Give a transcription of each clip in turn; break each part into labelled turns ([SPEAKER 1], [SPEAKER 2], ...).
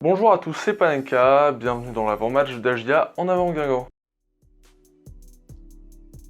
[SPEAKER 1] Bonjour à tous, c'est Panenka, bienvenue dans l'avant-match d'Agia en avant Guingamp.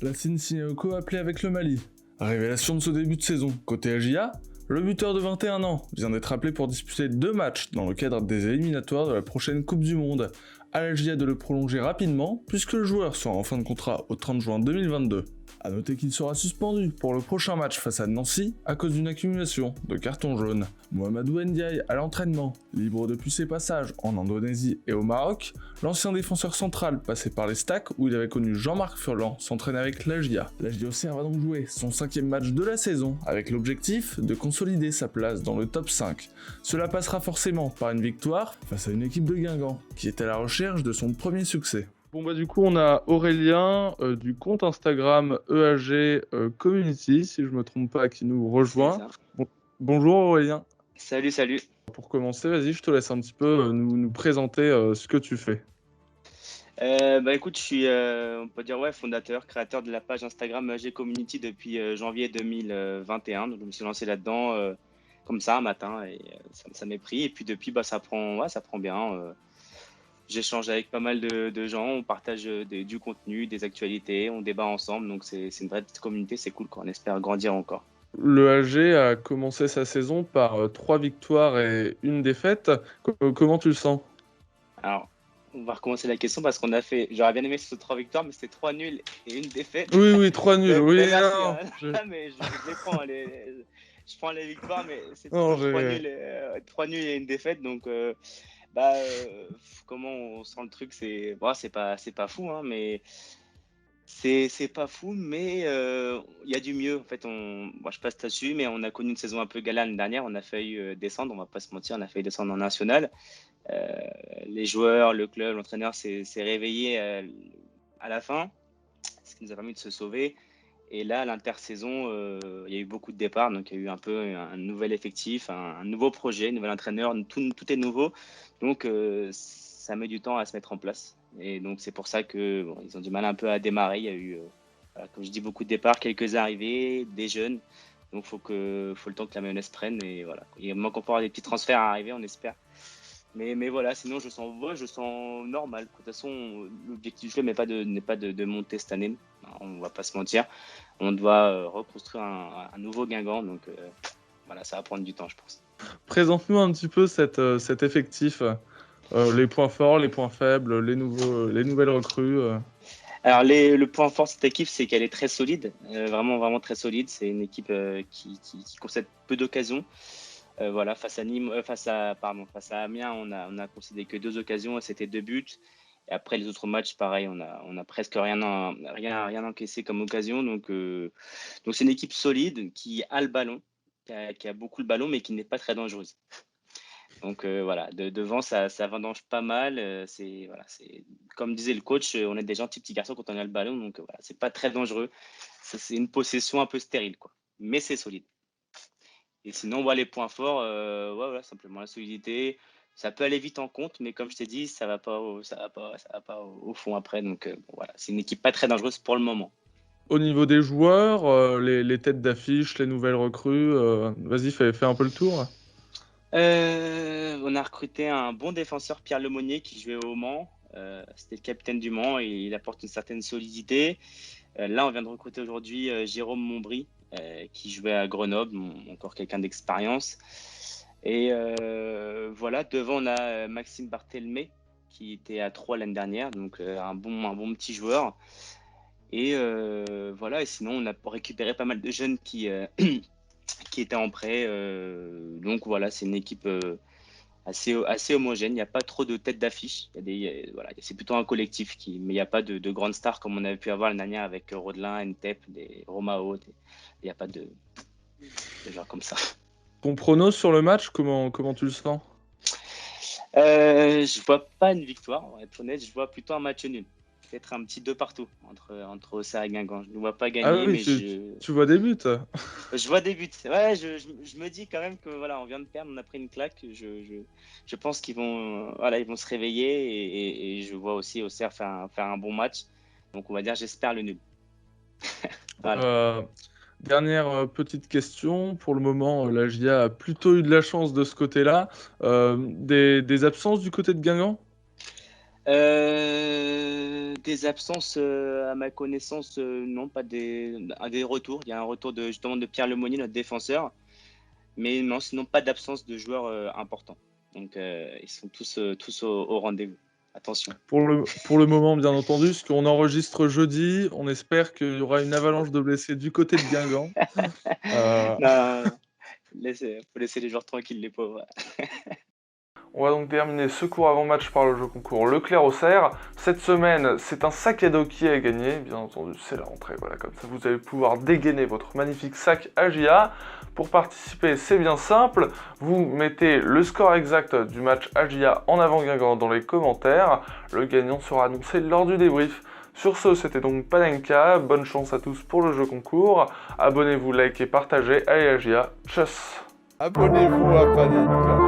[SPEAKER 2] La Sinsinioko appelée avec le Mali. Révélation de ce début de saison. Côté Agia, le buteur de 21 ans vient d'être appelé pour disputer 2 matchs dans le cadre des éliminatoires de la prochaine Coupe du Monde. À l'Agia de le prolonger rapidement puisque le joueur sera en fin de contrat au 30 juin 2022. A noter qu'il sera suspendu pour le prochain match face à Nancy à cause d'une accumulation de cartons jaunes. Mohamedou Ndiaye à l'entraînement, libre depuis ses passages en Indonésie et au Maroc, l'ancien défenseur central passé par les Stacks où il avait connu Jean-Marc Furlan s'entraîne avec l'Agia. L'Agia Auxerre va donc jouer son 5e match de la saison avec l'objectif de consolider sa place dans le top 5. Cela passera forcément par une victoire face à une équipe de Guingamp qui est à la recherche de son premier succès.
[SPEAKER 1] Bon bah du coup on a Aurélien du compte Instagram EAG Community, si je me trompe pas, qui nous rejoint. Bonjour Aurélien.
[SPEAKER 3] Salut, salut.
[SPEAKER 1] Pour commencer, vas-y, je te laisse un petit peu nous présenter ce que tu fais.
[SPEAKER 3] Écoute, je suis, on peut dire, fondateur, créateur de la page Instagram EAG Community depuis janvier 2021. Donc, je me suis lancé là-dedans comme ça un matin et ça m'est pris. Et puis depuis, ça prend bien. J'échange avec pas mal de gens, on partage du contenu, des actualités, on débat ensemble. Donc c'est une vraie petite communauté, c'est cool, quoi. On espère grandir encore.
[SPEAKER 1] Le AG a commencé sa saison par 3 victoires et une défaite. Comment tu le sens?
[SPEAKER 3] Alors, on va recommencer la question parce j'aurais bien aimé que ce soit 3 victoires, mais c'était 3 nuls et une défaite.
[SPEAKER 1] Oui, 3 nuls, oui,
[SPEAKER 3] Mais merci,
[SPEAKER 1] non.
[SPEAKER 3] hein. Mais je les prends, je prends les victoires, mais c'est
[SPEAKER 1] Non,
[SPEAKER 3] 3 nuls et une défaite. Donc, comment on sent le truc, c'est pas fou, hein, mais c'est pas fou, mais il y a du mieux. En fait, je passe là-dessus, mais on a connu une saison un peu galère l'année dernière. On a failli descendre, on va pas se mentir, on a failli descendre en national. Euh, les joueurs, le club, l'entraîneur s'est réveillé à la fin, ce qui nous a permis de se sauver. Et là, à l'intersaison, il y a eu beaucoup de départs, donc il y a eu un peu un nouvel effectif, un nouveau projet, un nouvel entraîneur, tout est nouveau. Donc ça met du temps à se mettre en place. Et donc c'est pour ça que ils ont du mal un peu à démarrer. Il y a eu, comme je dis, beaucoup de départs, quelques arrivées, des jeunes. Donc faut le temps que la mayonnaise prenne. Et voilà. Il manque encore des petits transferts à arriver, on espère. Mais voilà, sinon je sens normal. De toute façon, l'objectif du club n'est pas de monter cette année. On va pas se mentir. On doit reconstruire un nouveau Guingamp. Donc voilà, ça va prendre du temps, je pense.
[SPEAKER 1] Présente-nous un petit peu cet effectif, les points forts, les points faibles, les nouvelles recrues.
[SPEAKER 3] Alors le point fort de cette équipe, c'est qu'elle est très solide, vraiment vraiment très solide. C'est une équipe qui concède peu d'occasions. Voilà, face à Nîmes, face à Amiens, on a concédé que 2 occasions et c'était 2 buts. Et après les autres matchs, pareil, on a presque rien encaissé comme occasion. Donc c'est une équipe solide qui a le ballon, qui a beaucoup le ballon, mais qui n'est pas très dangereuse. Donc voilà, devant ça vendange pas mal. C'est comme disait le coach, on est des gentils petits garçons quand on a le ballon. Donc voilà, c'est pas très dangereux. C'est une possession un peu stérile, quoi. Mais c'est solide. Et sinon, les points forts, voilà, simplement la solidité. Ça peut aller vite en compte, mais comme je t'ai dit, ça va pas au fond après. Donc voilà, c'est une équipe pas très dangereuse pour le moment.
[SPEAKER 1] Au niveau des joueurs, les têtes d'affiche, les nouvelles recrues, vas-y, fais un peu le tour.
[SPEAKER 3] On a recruté un bon défenseur, Pierre Lemonnier, qui jouait au Mans. C'était le capitaine du Mans et il apporte une certaine solidité. Là, on vient de recruter aujourd'hui Jérôme Montbry, qui jouait à Grenoble, encore quelqu'un d'expérience. Et voilà, devant, on a Maxime Barthelmé, qui était à 3 l'année dernière, donc un bon petit joueur. Et voilà, et sinon, on a récupéré pas mal de jeunes qui étaient en prêt. Donc voilà, c'est une équipe assez homogène. Il n'y a pas trop de têtes d'affiche. Voilà, c'est plutôt un collectif, mais il n'y a pas de grandes stars comme on avait pu avoir l'année dernière avec Rodelin, Ntep, des Romao. Il n'y a pas de gens comme ça.
[SPEAKER 1] Ton prono sur le match, comment tu le sens?
[SPEAKER 3] Je vois pas une victoire, on va être honnête. Je vois plutôt un match nul. Peut-être un petit 2 partout entre Auxerre et Guingamp. Je ne vois pas
[SPEAKER 1] Ah
[SPEAKER 3] gagner,
[SPEAKER 1] oui,
[SPEAKER 3] mais
[SPEAKER 1] tu vois des buts.
[SPEAKER 3] je vois des buts. Ouais, je me dis quand même que voilà, on vient de perdre, on a pris une claque. Je pense qu'ils vont, ils vont se réveiller et je vois aussi Auxerre faire un bon match. Donc on va dire, j'espère le nul. Voilà.
[SPEAKER 1] Euh, Dernière petite question. Pour le moment, la GIA a plutôt eu de la chance de ce côté-là. Des absences du côté de Guingamp?
[SPEAKER 3] Des absences, à ma connaissance, non, pas des retours. Il y a un retour justement de Pierre Lemonnier, notre défenseur. Mais non, sinon pas d'absence de joueurs importants. Donc ils sont tous au rendez-vous. Attention.
[SPEAKER 1] Pour le moment, bien entendu, ce qu'on enregistre jeudi, on espère qu'il y aura une avalanche de blessés du côté de Guingamp.
[SPEAKER 3] Non, faut laisser les joueurs tranquilles, les pauvres.
[SPEAKER 2] On va donc terminer ce cours avant-match par le jeu concours Leclerc-Auxerre. Cette semaine, c'est un sac à dos qui est à gagner. Bien entendu, c'est la rentrée. Voilà, comme ça, vous allez pouvoir dégainer votre magnifique sac AGIA. Pour participer, c'est bien simple. Vous mettez le score exact du match AGIA en avant Guingamp dans les commentaires. Le gagnant sera annoncé lors du débrief. Sur ce, c'était donc Panenka. Bonne chance à tous pour le jeu concours. Abonnez-vous, likez, partagez. Allez AGIA, tchuss.
[SPEAKER 4] Abonnez-vous à Panenka.